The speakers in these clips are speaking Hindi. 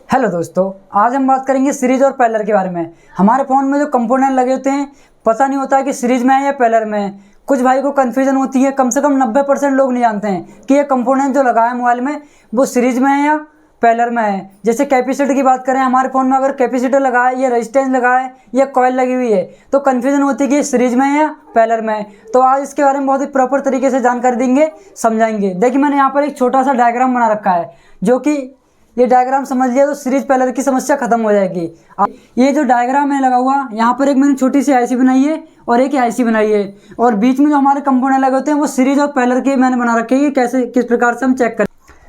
हेलो दोस्तों, आज हम बात करेंगे सीरीज और पैरेलल के बारे में। हमारे फ़ोन में जो कंपोनेंट लगे होते हैं पता नहीं होता है कि सीरीज में है या पैरेलल में है। कुछ भाई को कन्फ्यूजन होती है, कम से कम 90% लोग नहीं जानते हैं कि ये कंपोनेंट जो लगा है मोबाइल में वो सीरीज में है या पैरेलल में है। जैसे कैपेसिटर की बात करें, हमारे फ़ोन में अगर कैपेसिटर लगा है या रेजिस्टेंस लगा है या कॉइल लगी हुई है तो कन्फ्यूजन होती है कि सीरीज में है या पैरेलल में है। तो आज इसके बारे में बहुत ही प्रॉपर तरीके से जानकारी देंगे, समझाएंगे। देखिए, मैंने यहाँ पर एक छोटा सा डायग्राम बना रखा है, जो कि ये डायग्राम समझ लिया तो सीरीज पैरेलल की समस्या खत्म हो जाएगी। ये जो डायग्राम है लगा हुआ, यहाँ पर एक मैंने छोटी सी आईसी बनाई है और एक आईसी बनाई है, और बीच में जो हमारे कंपोनेंट लगे होते हैं वो सीरीज और पैरेलल के मैंने बना रखे हैं कि कैसे किस प्रकार से हम चेक करें।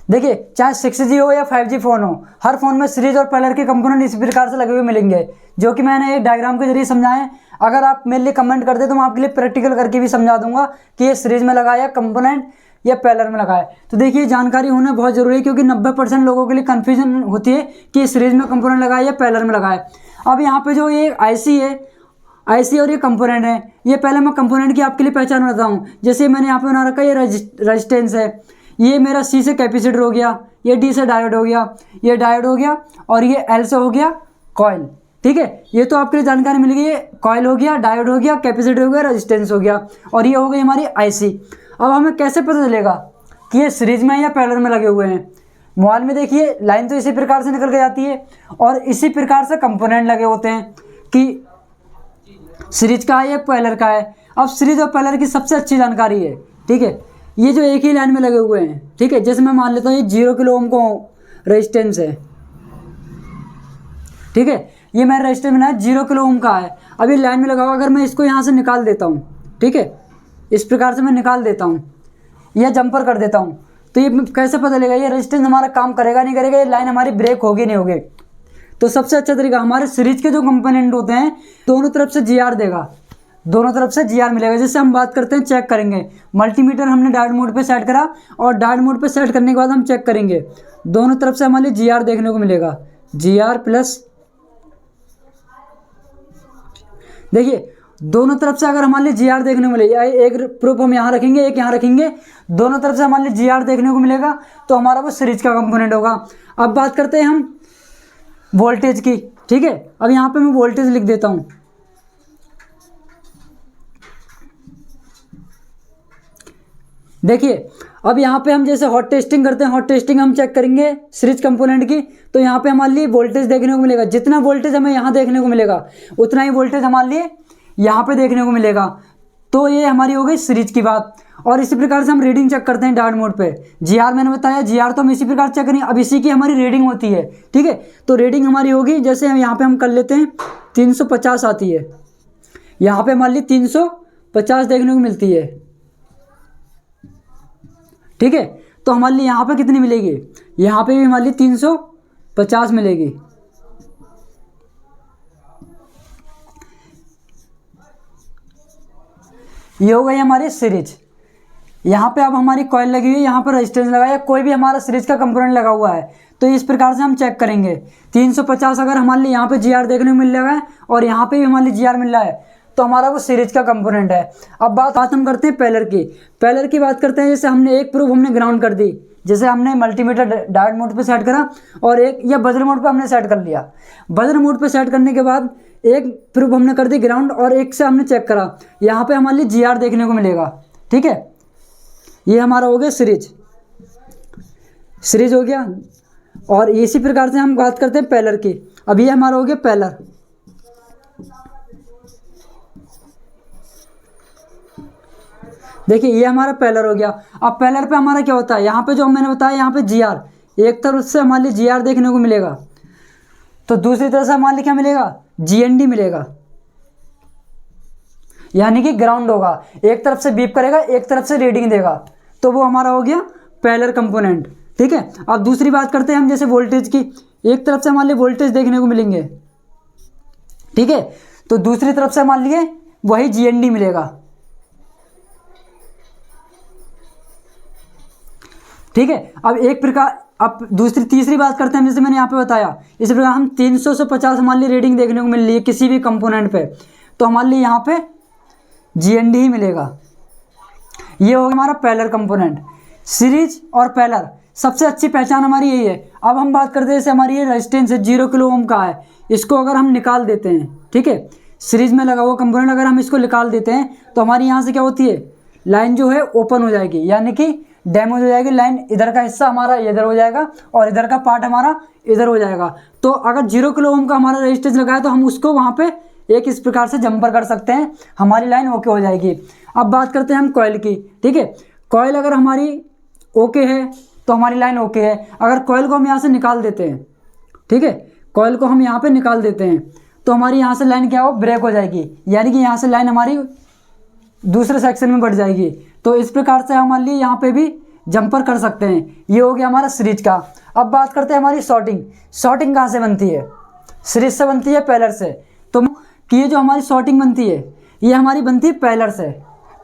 देखिए, चाहे 6G हो या 5G फ़ोन हो, हर फोन में सीरीज और पैरेलल के कंपोनेंट इस प्रकार से लगे हुए मिलेंगे, जो कि मैंने एक डायग्राम के जरिए समझाएं। अगर आप मेरे लिए कमेंट कर दे तो मैं आपके लिए प्रैक्टिकल करके भी समझा दूंगा कि ये सीरीज में लगा है या कंपोनेंट या पैरेलल में लगा है। तो देखिए, जानकारी होना बहुत ज़रूरी है, क्योंकि 90% लोगों के लिए कन्फ्यूजन होती है कि सीरीज में कंपोनेंट लगा है या पैरेलल में लगा है। अब यहाँ पे जो ये आईसी है, आईसी और ये कंपोनेंट है, ये पहले मैं कंपोनेंट की आपके लिए पहचान बनाता हूँ। जैसे मैंने यहाँ पे बना रखा है, ये रेजिस्टेंस है, ये मेरा सी से कैपेसिटर हो गया, ये डी से डायोड हो गया, ये डायोड हो गया, और ये एल से हो गया कॉइल। ठीक है, ये तो आपके लिए जानकारी मिल गई। कॉइल हो गया, डायोड हो गया, कैपेसिटर हो गया, रेजिस्टेंस हो गया, और ये हो गई हमारी आईसी। अब हमें कैसे पता चलेगा कि ये सीरीज में या पैरेलल में लगे हुए हैं? मोबाइल में देखिए, लाइन तो इसी प्रकार से निकल के जाती है और इसी प्रकार से कंपोनेंट लगे होते हैं कि सीरीज का है या पैरेलल का है। अब सीरीज और पैरेलल की सबसे अच्छी जानकारी है, ठीक है, ये जो एक ही लाइन में लगे हुए हैं। ठीक है, जैसे मैं मान लेता हूँ ये 0 किलो ओम को रेजिस्टेंस है। ठीक है, ये मेरा रेजिस्टेंस बना है 0 किलो ओम का है। अब ये लाइन में लगा हुआ, अगर मैं इसको यहाँ से निकाल देता हूँ, ठीक है, इस प्रकार से मैं निकाल देता हूँ या जंपर कर देता हूँ, तो ये कैसे पता चलेगा ये रेजिस्टेंस हमारा काम करेगा नहीं करेगा, ये लाइन हमारी ब्रेक होगी नहीं होगी? तो सबसे अच्छा तरीका, हमारे सीरीज के जो कंपोनेंट होते हैं दोनों तरफ से GR देगा, दोनों तरफ से GR मिलेगा। जैसे हम बात करते हैं, चेक करेंगे, मल्टीमीटर हमने डायोड मोड पे सेट करा और डायोड मोड पे सेट करने के बाद हम चेक करेंगे, दोनों तरफ से हमारे GR देखने को मिलेगा, GR प्लस। देखिए, दोनों तरफ से अगर हमारे लिए GR देखने को मिलेगा, एक प्रूफ हम यहाँ रखेंगे, एक यहाँ रखेंगे, दोनों तरफ से हमारे लिए GR देखने को मिलेगा, तो हमारा वो सीरीज का कंपोनेंट होगा। अब बात करते हैं हम वोल्टेज की। ठीक है, अब यहाँ पे मैं वोल्टेज लिख देता हूँ। देखिए, अब यहाँ पे हम जैसे हॉट टेस्टिंग करते हैं, हॉट टेस्टिंग हम चेक करेंगे सीरीज कंपोनेंट की, तो यहाँ पे हमारे लिए वोल्टेज देखने को मिलेगा। जितना वोल्टेज हमें यहाँ देखने को मिलेगा उतना ही वोल्टेज हमारे लिए यहाँ पे देखने को मिलेगा। तो ये हमारी हो गई सीरीज की बात। और इसी प्रकार से हम रीडिंग चेक करते हैं डायोड मोड पे। GR मैंने बताया, GR तो हम इसी प्रकार चेक करेंगे। अब इसी की हमारी रीडिंग होती है, ठीक है, तो रीडिंग हमारी होगी, जैसे हम यहाँ पे हम कर लेते हैं 350 आती है, यहाँ पे हमारे लिए 350 देखने को मिलती है। ठीक है, तो हमारे लिए यहाँ पे कितनी मिलेगी? यहाँ पे भी हमारे लिए 350 मिलेगी। ये हो गई हमारी सीरीज। यहाँ पे अब हमारी कॉइल लगी हुई है, यहाँ पर रेजिस्टेंस लगा है, कोई भी हमारा सीरीज का कंपोनेंट लगा हुआ है, तो इस प्रकार से हम चेक करेंगे। 350 अगर हमारे लिए यहाँ पे GR देखने को मिल रहा है और यहाँ पे भी हमारे लिए GR मिल रहा है, तो हमारा वो सीरीज का कंपोनेंट है। अब बात हम करते हैं पैरेलल की। पैरेलल की बात करते हैं, जैसे हमने एक प्रूफ हमने ग्राउंड कर दी, जैसे हमने मल्टीमीटर डायोड मोड पे सेट करा और एक या बजर मोड पे हमने सेट कर लिया। बजर मोड पे सेट करने के बाद एक प्रूफ हमने कर दी ग्राउंड और एक से हमने चेक करा, यहाँ पे हमारे लिए GR देखने को मिलेगा। ठीक है, ये हमारा हो गया सीरीज हो गया। और इसी प्रकार से हम बात करते हैं पैरेलल की। अब ये हमारा हो गया पैरेलल। देखिए, ये हमारा पैरेलल हो गया। अब पैरेलल पे हमारा क्या होता है, यहाँ पे जो मैंने बताया, यहाँ पे GR, एक तरफ से हमारे लिए GR देखने को मिलेगा, तो दूसरी तरफ से हमारे लिए क्या मिलेगा? GND मिलेगा, यानी कि ग्राउंड होगा। एक तरफ से बीप करेगा, एक तरफ से रीडिंग देगा, तो वो हमारा हो गया पैरेलल कंपोनेंट। ठीक है, अब दूसरी बात करते हैं हम जैसे वोल्टेज की। एक तरफ से हमारे लिए वोल्टेज देखने को मिलेंगे, ठीक है, तो दूसरी तरफ से हमारे लिए वही GND मिलेगा। ठीक है, अब एक प्रकार, अब तीसरी बात करते हैं, जैसे मैंने यहाँ पे बताया, इसी प्रकार हम 300 से 50 हमारे लिए रीडिंग देखने को मिल रही है किसी भी कंपोनेंट पे, तो हमारे लिए यहाँ पे GND ही मिलेगा। ये होगा हमारा पैरेलल कंपोनेंट। सीरीज और पैरेलल सबसे अच्छी पहचान हमारी यही है। अब हम बात करते हैं जैसे हमारी ये रेजिस्टेंस है 0 किलो ओम का है, इसको अगर हम निकाल देते हैं, ठीक है, सीरीज में लगा हुआ कंपोनेंट अगर हम इसको निकाल देते हैं तो हमारी यहाँ से क्या होती है, लाइन जो है ओपन हो जाएगी, यानी कि डैमेज हो जाएगी लाइन। इधर का हिस्सा हमारा इधर हो जाएगा और इधर का पार्ट हमारा इधर हो जाएगा। तो अगर 0 किलो ओम का हमारा रेजिस्टेंस लगा है तो हम उसको वहाँ पे एक इस प्रकार से जंपर कर सकते हैं, हमारी लाइन ओके हो जाएगी। अब बात करते हैं हम कॉइल की, ठीक है। कॉइल अगर हमारी ओके है तो हमारी लाइन ओके है। अगर कॉइल को हम यहाँ से निकाल देते हैं, ठीक है, कॉइल को हम यहाँ पे निकाल देते हैं तो हमारी यहाँ से लाइन क्या हो, ब्रेक हो जाएगी, यानी कि यहाँ से लाइन हमारी दूसरे सेक्शन में बढ़ जाएगी। तो इस प्रकार से हमारे लिए यहाँ पे भी जंपर कर सकते हैं। ये हो गया हमारा सीरीज का। अब बात करते हैं हमारी शॉर्टिंग। शॉर्टिंग कहाँ से बनती है, सीरीज से बनती है, पैरेलल से। तो कि ये जो हमारी शॉर्टिंग बनती है ये हमारी बनती है पैरेलल से।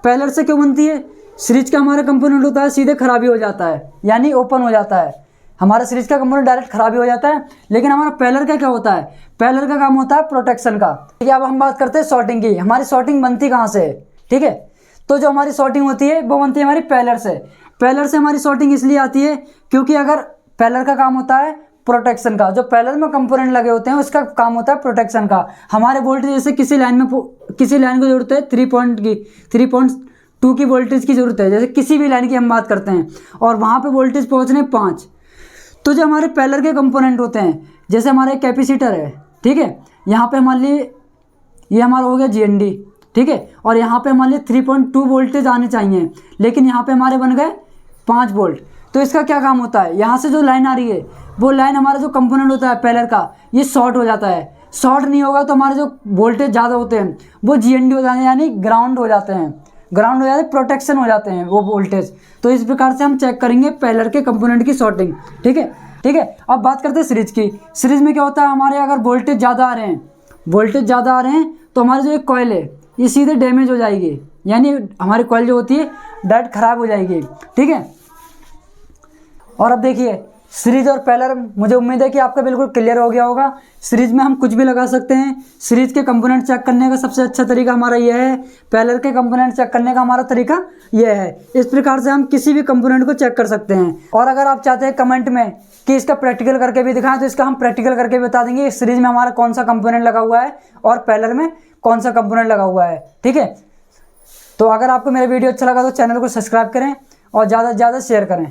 पैरेलल से क्यों बनती है, सीरीज का हमारा कंपोनेंट होता है सीधे खराबी हो जाता है, यानी ओपन हो जाता है, हमारा सीरीज का कंपोनेंट डायरेक्ट खराबी हो जाता है। लेकिन हमारा पैरेलल का क्या होता है, पैरेलल का काम होता है प्रोटेक्शन का। ठीक है, अब हम बात करते हैं शॉर्टिंग की। हमारी शॉर्टिंग बनती कहाँ से है, ठीक है, तो जो हमारी शॉर्टिंग होती है वो बनती है हमारी पैरेलल से। पैरेलल से हमारी शॉर्टिंग इसलिए आती है क्योंकि अगर पैरेलल का काम होता है प्रोटेक्शन का, जो पैरेलल में कंपोनेंट लगे होते हैं उसका काम होता है प्रोटेक्शन का। हमारे वोल्टेज जैसे किसी लाइन की ज़रूरत है 3.2 की वोल्टेज की ज़रूरत है, जैसे किसी भी लाइन की हम बात करते हैं, और वहाँ पे वोल्टेज पहुँचने 5। तो जो हमारे पैरेलल के कंपोनेंट होते हैं, जैसे हमारा एक कैपेसिटर है, ठीक है, यहाँ पे हमारे लिए ये हमारा हो गया GND, ठीक है, और यहाँ पे हमारे लिए 3.2 वोल्टेज आने चाहिए, लेकिन यहाँ पे हमारे बन गए 5 वोल्ट। तो इसका क्या काम होता है, यहाँ से जो लाइन आ रही है वो लाइन हमारा जो कंपोनेंट होता है पैरेलल का, ये शॉर्ट हो जाता है। शॉर्ट नहीं होगा तो हमारे जो वोल्टेज ज़्यादा होते हैं वो GND हो जाते हैं, यानी ग्राउंड हो जाते हैं, ग्राउंड हो जाते हैं, प्रोटेक्शन हो जाते हैं वो वोल्टेज। तो इस प्रकार से हम चेक करेंगे पैरेलल के कंपोनेंट की शॉर्टिंग, ठीक है, ठीक है। अब बात करते हैं सीरीज की। सीरीज में क्या होता है, हमारे अगर वोल्टेज ज़्यादा आ रहे हैं, वोल्टेज ज़्यादा आ रहे हैं तो हमारी जो एक कॉइल है ये सीधे डैमेज हो जाएगी, यानी हमारी कॉइल जो होती है डायरेक्ट खराब हो जाएगी, ठीक है। और अब देखिए सीरीज और पैरेलल, मुझे उम्मीद है कि आपका बिल्कुल क्लियर हो गया होगा। सीरीज में हम कुछ भी लगा सकते हैं, सीरीज के कंपोनेंट चेक करने का सबसे अच्छा तरीका हमारा यह है, पैरेलल के कंपोनेंट चेक करने का हमारा तरीका यह है। इस प्रकार से हम किसी भी कंपोनेंट को चेक कर सकते हैं। और अगर आप चाहते हैं कमेंट में कि इसका प्रैक्टिकल करके भी दिखाएं तो इसका हम प्रैक्टिकल करके बता देंगे, सीरीज में हमारा कौन सा कंपोनेंट लगा हुआ है और पैरेलल में कौन सा कंपोनेंट लगा हुआ है, ठीक है। तो अगर आपको मेरा वीडियो अच्छा लगा तो चैनल को सब्सक्राइब करें और ज़्यादा से ज़्यादा शेयर करें।